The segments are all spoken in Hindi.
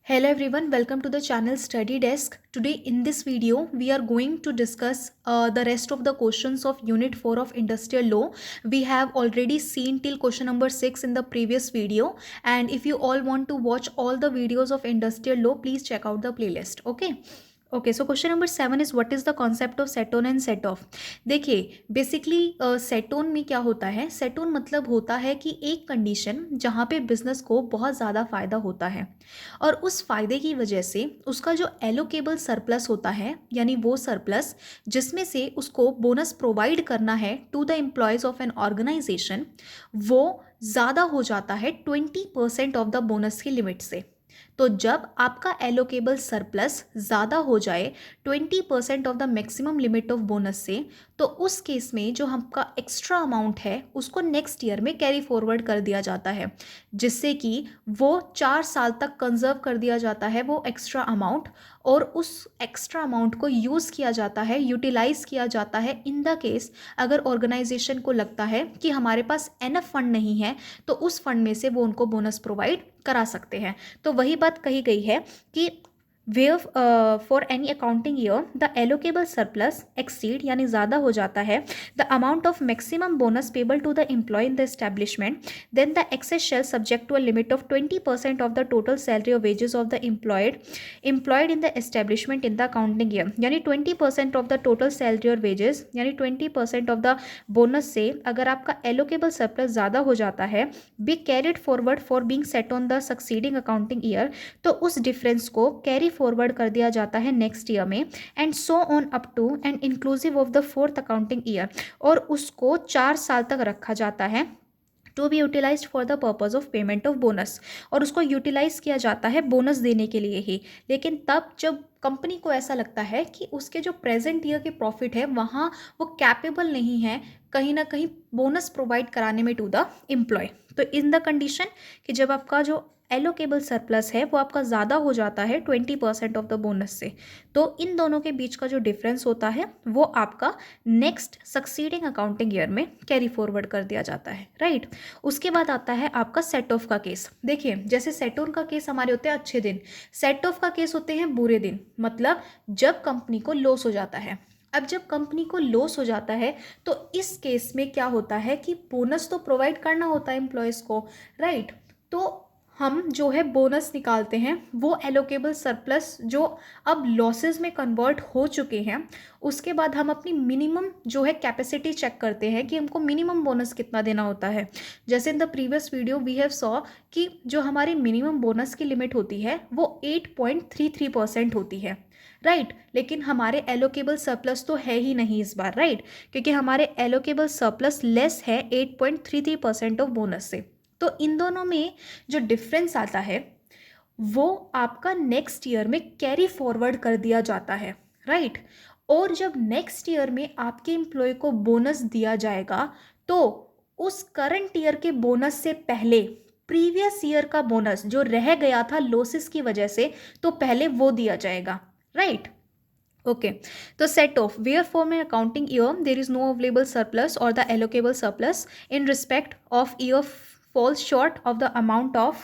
Hello everyone, welcome to the channel Study Desk. Today in this video, we are going to discuss the rest of the questions of Unit 4 of Industrial Law. We have already seen till question number 6 in the previous video, and if you all want to watch all the videos of Industrial Law, please check out the playlist. Okay, so question number 7 is what is the concept of set on and set of. देखिए बेसिकली सेट ऑन में क्या होता है, सेट ऑन मतलब होता है कि एक कंडीशन जहाँ पे बिजनेस को बहुत ज़्यादा फायदा होता है और उस फायदे की वजह से उसका जो एलोकेबल सरप्लस होता है, यानी वो सरप्लस जिसमें से उसको बोनस प्रोवाइड करना है to the employees of an organisation, वो ज़्यादा हो जाता है 20% ऑफ द बोनस की लिमिट से। तो जब आपका एलोकेबल सरप्लस ज़्यादा हो जाए 20% of the maximum limit of bonus से, तो उस केस में जो आपका एक्स्ट्रा अमाउंट है उसको नेक्स्ट ईयर में कैरी फॉरवर्ड कर दिया जाता है, जिससे कि वो 4 साल तक कंजर्व कर दिया जाता है वो एक्स्ट्रा अमाउंट, और उस एक्स्ट्रा अमाउंट को यूज़ किया जाता है, यूटिलाइज़ किया जाता है इन द केस अगर ऑर्गेनाइजेशन को लगता है कि हमारे पास एनफ फंड नहीं है, तो उस फंड में से वो उनको बोनस प्रोवाइड करा सकते हैं। तो वही बात कही गई है कि where for any accounting year the allocable surplus exceed, यानी ज़्यादा हो जाता है the amount of maximum bonus payable to the employee in the establishment, then the excess shall subject to a limit of 20% of the total salary और wages of the employed in the establishment in the accounting year, यानी 20% ऑफ द टोटल सैलरी और वेजेस, यानी 20% ऑफ द बोनस से अगर आपका एलोकेबल सरप्लस ज़्यादा हो जाता है, be carried forward for being set on the succeeding accounting year, तो उस डिफरेंस को कैरी फॉरवर्ड कर दिया जाता है नेक्स्ट ईयर में, and so on up to and inclusive of the fourth accounting year, और उसको 4 साल तक रखा जाता है to be utilise for the purpose of payment of bonus, और उसको यूटिलाइज किया जाता है बोनस देने के लिए ही। लेकिन तब जब कंपनी को ऐसा लगता है कि उसके जो प्रेजेंट ईयर के प्रॉफिट है वहाँ वो कैपेबल नहीं है कहीं ना कहीं बोनस प्रोवाइड कराने में टू द एम्प्लॉय, तो इन द कंडीशन कि जब आपका जो एलोकेबल सरप्लस है वो आपका ज़्यादा हो जाता है 20% ऑफ द बोनस से, तो इन दोनों के बीच का जो डिफरेंस होता है वो आपका नेक्स्ट सक्सीडिंग अकाउंटिंग ईयर में कैरी फॉरवर्ड कर दिया जाता है, राइट। उसके बाद आता है आपका सेट ऑफ का केस। देखिए जैसे सेट ऑन का केस हमारे होते हैं अच्छे दिन, सेट ऑफ का केस होते हैं बुरे दिन, मतलब जब कंपनी को लॉस हो जाता है। अब जब कंपनी को लॉस हो जाता है तो इस केस में क्या होता है कि बोनस तो प्रोवाइड करना होता है एम्प्लॉयज़ को, राइट। तो हम जो है बोनस निकालते हैं, वो एलोकेबल सरप्लस जो अब लॉसेस में कन्वर्ट हो चुके हैं, उसके बाद हम अपनी मिनिमम जो है कैपेसिटी चेक करते हैं कि हमको मिनिमम बोनस कितना देना होता है। जैसे in the previous video we have saw कि जो हमारी मिनिमम बोनस की लिमिट होती है वो 8.33% होती है, राइट। लेकिन हमारे एलोकेबल सरप्लस तो है ही नहीं इस बार, राइट, क्योंकि हमारे एलोकेबल सरप्लस लेस है 8.33% ऑफ बोनस से। तो इन दोनों में जो डिफरेंस आता है वो आपका नेक्स्ट ईयर में कैरी फॉरवर्ड कर दिया जाता है, राइट। और जब नेक्स्ट ईयर में आपके एम्प्लॉय को बोनस दिया जाएगा तो उस करंट ईयर के बोनस से पहले प्रीवियस ईयर का बोनस जो रह गया था लॉसेस की वजह से, तो पहले वो दिया जाएगा, राइट। ओके, तो सेट ऑफ वेयर फॉर में accounting year there is no available surplus और the allocable surplus in respect of year falls short of the amount of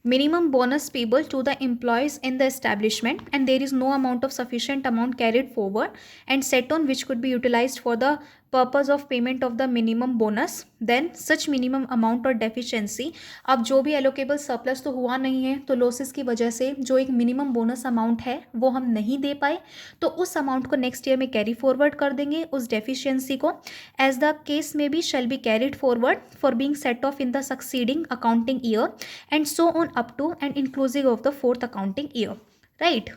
minimum bonus payable to the employees in the establishment, and there is no amount of sufficient amount carried forward and set on which could be utilized for the purpose of payment of the minimum bonus, then such minimum amount और deficiency, अब जो भी allocable surplus तो हुआ नहीं है, तो losses की वजह से जो एक minimum bonus amount है वो हम नहीं दे पाए, तो उस amount को next year में carry forward कर देंगे, उस deficiency को as the case may be shall be carried forward for being set off in the succeeding accounting year and so on up to and inclusive of the fourth accounting year, right.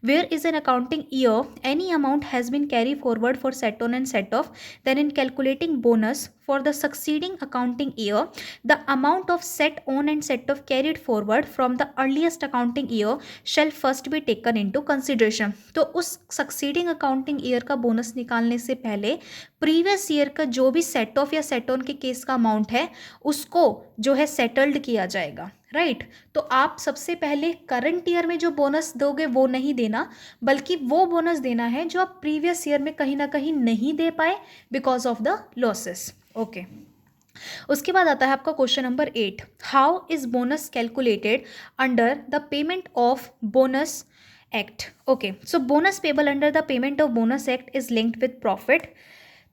Where is an accounting year any amount has been carried forward for set on and set off, then in calculating bonus for the succeeding accounting year the amount of set on and set off carried forward from the earliest accounting year shall first be taken into consideration। तो उस succeeding accounting year का बोनस निकालने से पहले प्रीवियस ईयर का जो भी सेट ऑफ या सेट ऑन के केस का अमाउंट है उसको जो है सेटल्ड किया जाएगा, राइट। तो आप सबसे पहले करंट ईयर में जो बोनस दोगे वो नहीं देना, बल्कि वो बोनस देना है जो आप प्रीवियस ईयर में कहीं ना कहीं नहीं दे पाए because of the losses. Okay, उसके बाद आता है आपका question number 8, how is bonus calculated under the payment of bonus act. Okay, so bonus payable under the payment of bonus act is linked with profit.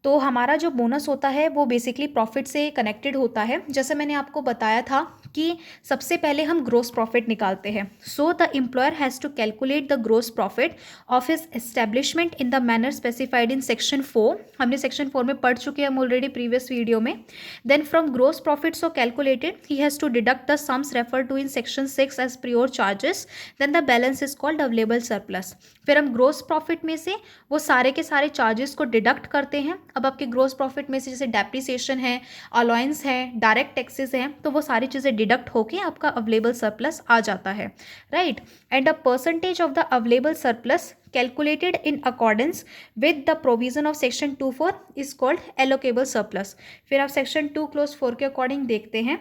तो हमारा जो बोनस होता है वो बेसिकली प्रॉफिट से कनेक्टेड होता है। जैसे मैंने आपको बताया था कि सबसे पहले हम ग्रोस प्रॉफिट निकालते हैं। So the employer has to calculate the gross profit of his establishment in the manner specified in section 4। हमने सेक्शन 4 में पढ़ चुके हैं हम ऑलरेडी प्रीवियस वीडियो में। Then from gross profit so calculated he has to deduct the sums refer to in section 6 as prior charges, then the balance is called available surplus. फिर हम ग्रोस प्रॉफिट में से वो सारे के सारे चार्जेस को डिडक्ट करते हैं। अब आपके ग्रोस प्रॉफिट में से जैसे डेप्रिसिएशन है, अलाउंस है, डायरेक्ट टैक्सेस हैं, तो वो सारी चीज़ें डिडक्ट होके आपका अवेलेबल सरप्लस आ जाता है, right. And a percentage of the available surplus calculated in accordance with the provision of section 2(4) is called allocable surplus. फिर आप सेक्शन 2 क्लोज 4 के अकॉर्डिंग देखते हैं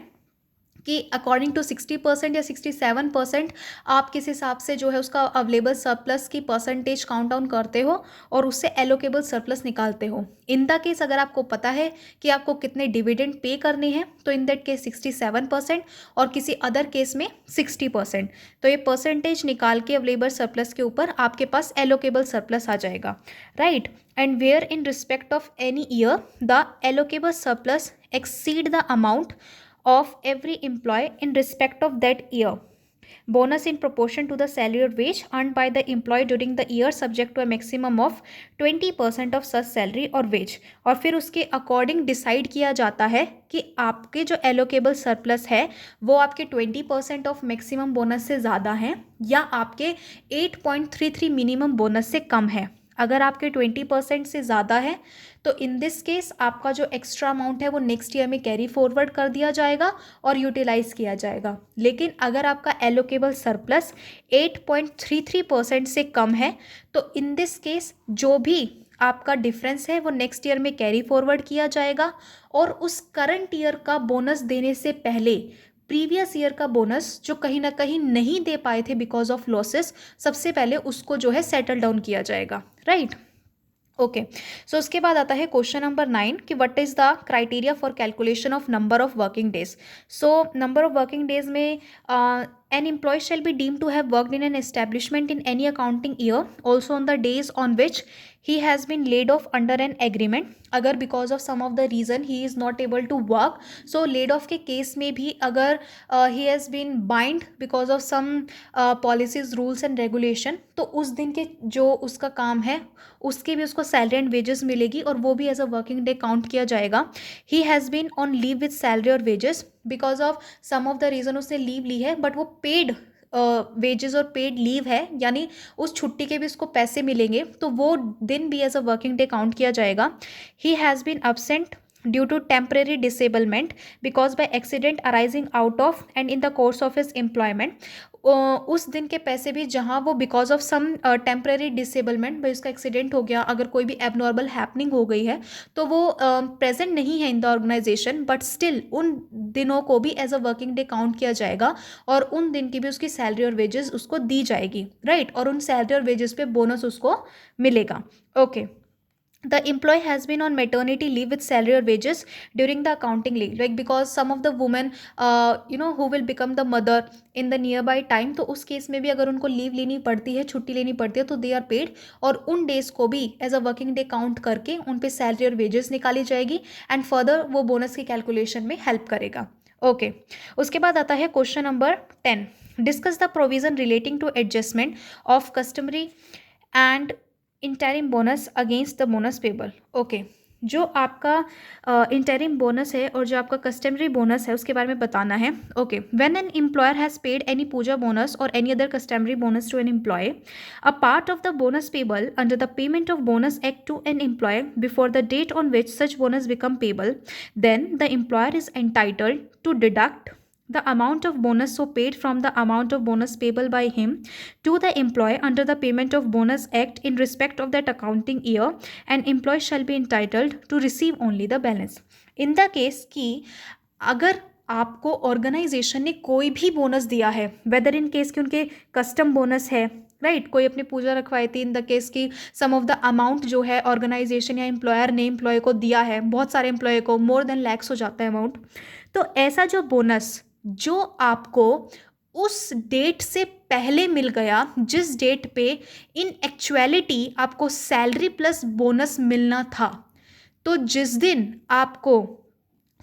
कि अकॉर्डिंग टू 60% या 67% आप किस हिसाब से जो है उसका अवेलेबल सरप्लस की परसेंटेज काउंट डाउन करते हो और उससे एलोकेबल सरप्लस निकालते हो। इन द केस अगर आपको पता है कि आपको कितने डिविडेंड पे करने हैं तो इन दैट केस 67% और किसी अदर केस में 60%। तो ये परसेंटेज निकाल के अवेलेबल सरप्लस के ऊपर आपके पास एलोकेबल सरप्लस आ जाएगा, right. And wherein respect of any year the allocable surplus exceed the amount of every employee in respect of that year, bonus in proportion to the salary or wage earned by the employee during the year subject to a maximum of 20% of such salary or wage। और फिर उसके अकॉर्डिंग डिसाइड किया जाता है कि आपके जो एलोकेबल सरप्लस है वो आपके 20% ऑफ मैक्सिमम बोनस से ज़्यादा है या आपके 8.33 मिनिमम बोनस से कम है। अगर आपके 20% से ज़्यादा है तो इन दिस केस आपका जो एक्स्ट्रा अमाउंट है वो नेक्स्ट ईयर में कैरी फॉरवर्ड कर दिया जाएगा और यूटिलाइज किया जाएगा। लेकिन अगर आपका एलोकेबल सरप्लस 8.33% से कम है तो इन दिस केस जो भी आपका डिफरेंस है वो नेक्स्ट ईयर में कैरी फॉरवर्ड किया जाएगा और उस करंट ईयर का बोनस देने से पहले प्रीवियस ईयर का बोनस जो कहीं ना कहीं नहीं दे पाए थे बिकॉज ऑफ लॉसेस, सबसे पहले उसको जो है सेटल डाउन किया जाएगा, राइट। ओके, सो उसके बाद आता है क्वेश्चन नंबर 9 कि what is the criteria for calculation of number of working days. So number of working days में an employee shall be deemed to have worked in an establishment in any accounting year also on the days on which he has been laid off under an agreement। अगर because of some of the reason he is not able to work, so laid off के केस में भी अगर he has been bind because of some policies rules and regulation, तो उस दिन के जो उसका काम है उसके भी उसको सैलरी एंड वेजेस मिलेगी और वो भी as a working day count किया जाएगा। He has been on leave with salary और wages because of some of the reason उसने लीव ली है बट वो पेड वेजेस और पेड लीव है, यानी उस छुट्टी के भी उसको पैसे मिलेंगे, तो वो दिन भी as a working day count किया जाएगा। He has been absent due to temporary disablement because by accident arising out of and in the course of his employment। उस दिन के पैसे भी जहाँ वो because of some temporary disablement, भाई उसका एक्सीडेंट हो गया, अगर कोई भी एबनॉर्मल हैपनिंग हो गई है तो वो प्रेजेंट नहीं है in the organisation, but still उन दिनों को भी as a working day count किया जाएगा और उन दिन की भी उसकी सैलरी और वेजेस उसको दी जाएगी, राइट। और उन सैलरी और वेजेस पे बोनस उसको मिलेगा। Okay, the employee has been on maternity leave with salary or wages during the accounting leave, like because some of the women who will become the mother in the nearby time, तो उस केस में भी अगर उनको लीव लेनी पड़ती है, छुट्टी लेनी पड़ती है, तो दे आर पेड और उन डेज को भी as a working day count करके उन पे सैलरी और वेजेस निकाली जाएगी एंड फर्दर वो बोनस की कैलकुलेशन में हेल्प करेगा। ओके, उसके बाद आता है question number 10, discuss the provision relating to adjustment of customary and interim bonus against the bonus payable. Okay, जो आपका इंटरिम बोनस है और जो आपका कस्टमरी बोनस है उसके बारे में बताना है। Okay, when an employer has paid any puja bonus और any other customary bonus to an employee, a part of the bonus payable under the payment of bonus act to an employee before the date on which such bonus become payable, then the employer is entitled to deduct the amount of bonus so paid from the amount of bonus payable by him to the employee under the payment of bonus act in respect of that accounting year, and employee shall be entitled to receive only the balance। in the case कि अगर आपको ऑर्गेनाइजेशन ने कोई भी बोनस दिया है, वेदर इन केस कि उनके कस्टम बोनस है, राइट कोई अपनी पूजा रखवाई थी इन द केस की सम ऑफ द अमाउंट जो है ऑर्गेनाइजेशन या एम्प्लॉयर ने एम्प्लॉय को दिया है, बहुत सारे एम्प्लॉय को मोर देन लैक्स हो जाता है अमाउंट। तो ऐसा जो बोनस जो आपको उस डेट से पहले मिल गया जिस डेट पे इन एक्चुअलिटी आपको सैलरी प्लस बोनस मिलना था, तो जिस दिन आपको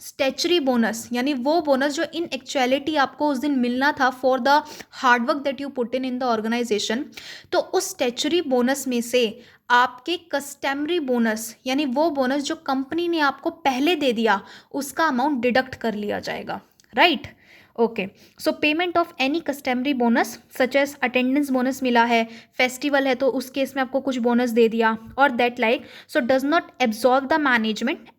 स्टैचुरी बोनस यानी वो बोनस जो इन एक्चुअलिटी आपको उस दिन मिलना था for the hard work that you put in the organisation, तो उस स्टैचुरी बोनस में से आपके कस्टमरी बोनस यानी वो बोनस जो कंपनी ने आपको पहले दे दिया उसका अमाउंट डिडक्ट कर लिया जाएगा, right. Okay, so payment of any customary bonus such as attendance bonus मिला है, फेस्टिवल है तो उस केस में आपको कुछ बोनस दे दिया और that like, so does not absolve the management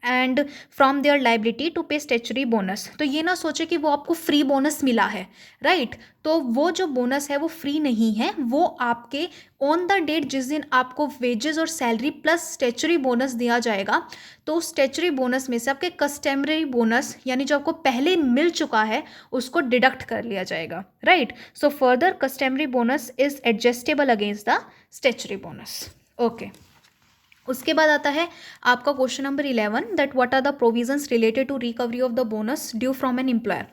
and from their liability to pay statutory bonus. तो ये ना सोचे कि वो आपको फ्री बोनस मिला है, राइट तो वो जो बोनस है वो फ्री नहीं है, वो आपके ऑन द डेट जिस दिन आपको वेजेस और सैलरी प्लस स्टैचुरी बोनस दिया जाएगा, तो उस स्टैचुरी बोनस में से आपके कस्टमरी बोनस यानी जो आपको पहले मिल चुका है उसको डिडक्ट कर लिया जाएगा, right. So further customary bonus is adjustable against the statutory bonus. Okay, उसके बाद आता है आपका question number 11 that what are the provisions related to recovery of the bonus due from an employer.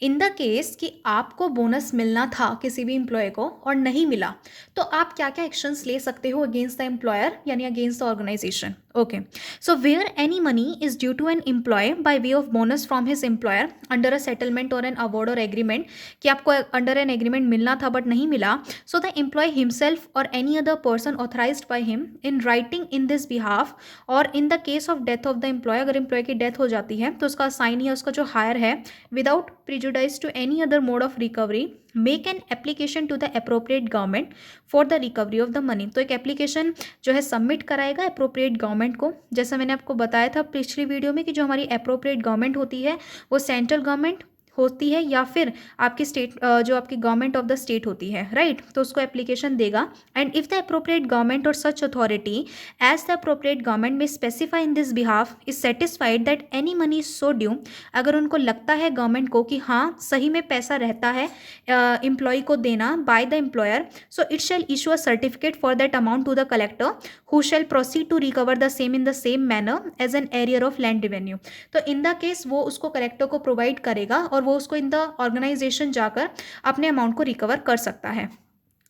In the case कि आपको बोनस मिलना था किसी भी एम्प्लॉय को और नहीं मिला, तो आप क्या क्या एक्शंस ले सकते हो अगेंस्ट द एम्प्लॉयर यानी against the organisation. Okay, so where any money is due to an employee by way of bonus from his employer under a settlement or an award or agreement, कि आपको अंडर एन एग्रीमेंट मिलना था बट नहीं मिला, सो द एम्प्लॉय हिमसेल्फ और any other person authorised by him in writing in this behalf, और in the case of death of the employee, अगर एम्प्लॉय की डेथ हो जाती है तो उसका साइन या उसका जो हायर है without prejudice to any other mode of recovery, make an application to the appropriate government for the recovery of the money. तो एक एप्लीकेशन जो है सबमिट कराएगा अप्रोप्रिएट गवर्नमेंट को, जैसा मैंने आपको बताया था पिछली वीडियो में कि जो हमारी अप्रोप्रिएट गवर्नमेंट होती है वो सेंट्रल गवर्नमेंट होती है या फिर आपकी स्टेट जो आपकी गवर्नमेंट ऑफ द स्टेट होती है, राइट तो उसको एप्लीकेशन देगा। And if the appropriate government और such authority as the appropriate government may specify in this behalf is satisfied that any money is so due, अगर उनको लगता है गवर्नमेंट को कि हाँ सही में पैसा रहता है एम्प्लॉय को देना by the employer, so it shall issue a certificate for that amount to the collector who shall proceed to recover the same in the same manner as an arrear of land revenue. तो इन द केस वो उसको कलेक्टर को प्रोवाइड करेगा और वो उसको इन द ऑर्गेनाइजेशन जाकर अपने अमाउंट को रिकवर कर सकता है।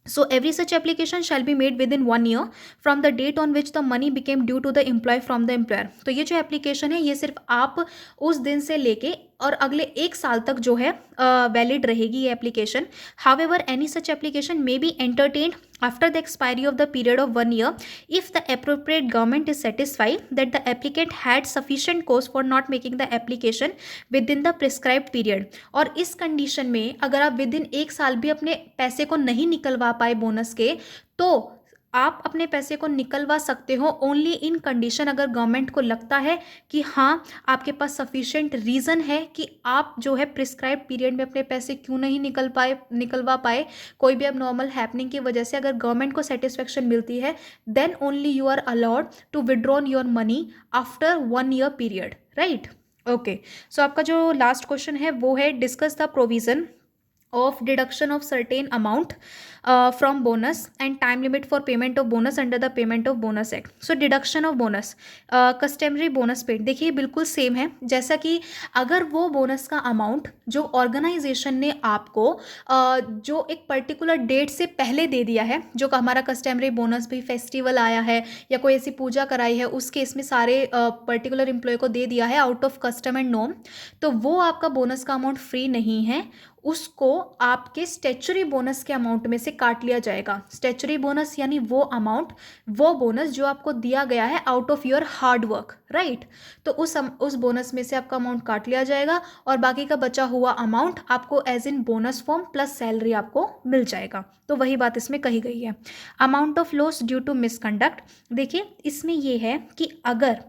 So every such application shall be made within 1 year from the date on which the money became due to the employee from the employer। तो ये जो एप्लीकेशन है ये सिर्फ आप उस दिन से लेके और अगले 1 साल तक जो है वैलिड रहेगी ये application. However any such application may be entertained after the expiry of the period of 1 year if the appropriate government is satisfied that the applicant had sufficient cause for not making the application within the prescribed period। और इस कंडीशन में अगर आप विद इन 1 साल भी अपने पैसे को नहीं निकलवा पाए बोनस के, तो आप अपने पैसे को निकलवा सकते हो ओनली इन कंडीशन अगर गवर्नमेंट को लगता है कि हाँ आपके पास सफिशिएंट रीज़न है कि आप जो है प्रिस्क्राइब पीरियड में अपने पैसे क्यों नहीं निकलवा पाए, कोई भी अब नॉर्मल हैपनिंग की वजह से अगर गवर्नमेंट को सेटिस्फेक्शन मिलती है then only you are allowed to withdrawn your money after 1 year period, right. Okay, so आपका जो लास्ट क्वेश्चन है वो है discuss the provision of deduction of certain amount from bonus and time limit for payment of bonus under the payment of bonus act। so deduction of bonus customary bonus paid, देखिए बिल्कुल सेम है जैसा कि अगर वो बोनस का अमाउंट जो ऑर्गेनाइजेशन ने आपको जो एक पर्टिकुलर डेट से पहले दे दिया है, जो हमारा कस्टमरी बोनस भी फेस्टिवल आया है या कोई ऐसी पूजा कराई है उस केस में सारे पर्टिकुलर एम्प्लॉय को दे दिया है out of custom and norm, तो वो आपका बोनस का अमाउंट फ्री नहीं है, उसको आपके स्टैचुरी बोनस के अमाउंट में से काट लिया जाएगा। स्टैचुरी बोनस यानी वो अमाउंट वो बोनस जो आपको दिया गया है out of your hard work, right तो उस बोनस में से आपका अमाउंट काट लिया जाएगा और बाकी का बचा हुआ अमाउंट आपको as in bonus form plus salary आपको मिल जाएगा। तो वही बात इसमें कही गई है। Amount of loss due to misconduct, देखिए इसमें ये है कि अगर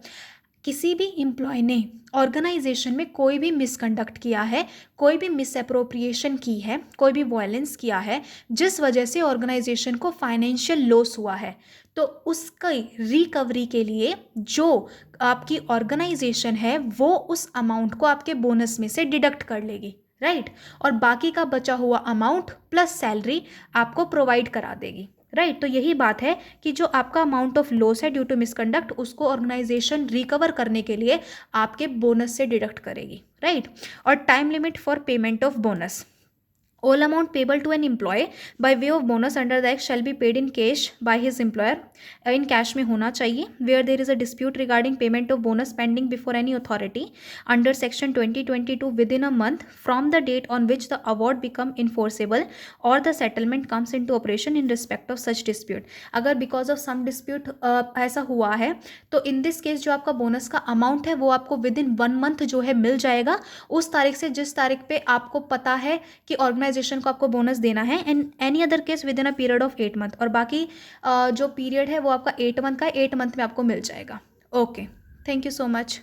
किसी भी एम्प्लॉय ने ऑर्गेनाइजेशन में कोई भी मिसकंडक्ट किया है, कोई भी मिसअप्रोप्रिएशन की है, कोई भी वायलेंस किया है जिस वजह से ऑर्गेनाइजेशन को फाइनेंशियल लॉस हुआ है, तो उसकी रिकवरी के लिए जो आपकी ऑर्गेनाइजेशन है वो उस अमाउंट को आपके बोनस में से डिडक्ट कर लेगी, राइट, और बाकी का बचा हुआ अमाउंट प्लस सैलरी आपको प्रोवाइड करा देगी। राइट, तो यही बात है कि जो आपका अमाउंट ऑफ लॉस है ड्यू टू मिसकंडक्ट, उसको ऑर्गेनाइजेशन रिकवर करने के लिए आपके बोनस से डिडक्ट करेगी। राइट, और time limit for payment of bonus, all amount payable to an employee by way of bonus under the act shall be paid in cash by his employer, in cash में होना चाहिए, where there is a dispute regarding payment of bonus pending before any authority under section 2022 within a month from the date on which the award become enforceable or the settlement comes into operation in respect of such dispute। अगर because of some dispute ऐसा हुआ है तो in this case जो आपका बोनस का अमाउंट है वो आपको विद इन 1 मंथ जो है मिल जाएगा, उस तारीख से जिस तारीख पे आपको पता है कि ऑर्गेनाइजेशन को आपको बोनस देना है, and any other case with in a period of 8 month, और बाकी जो पीरियड है वो आपका 8 मंथ का, 8 मंथ में आपको मिल जाएगा। Okay, thank you so much.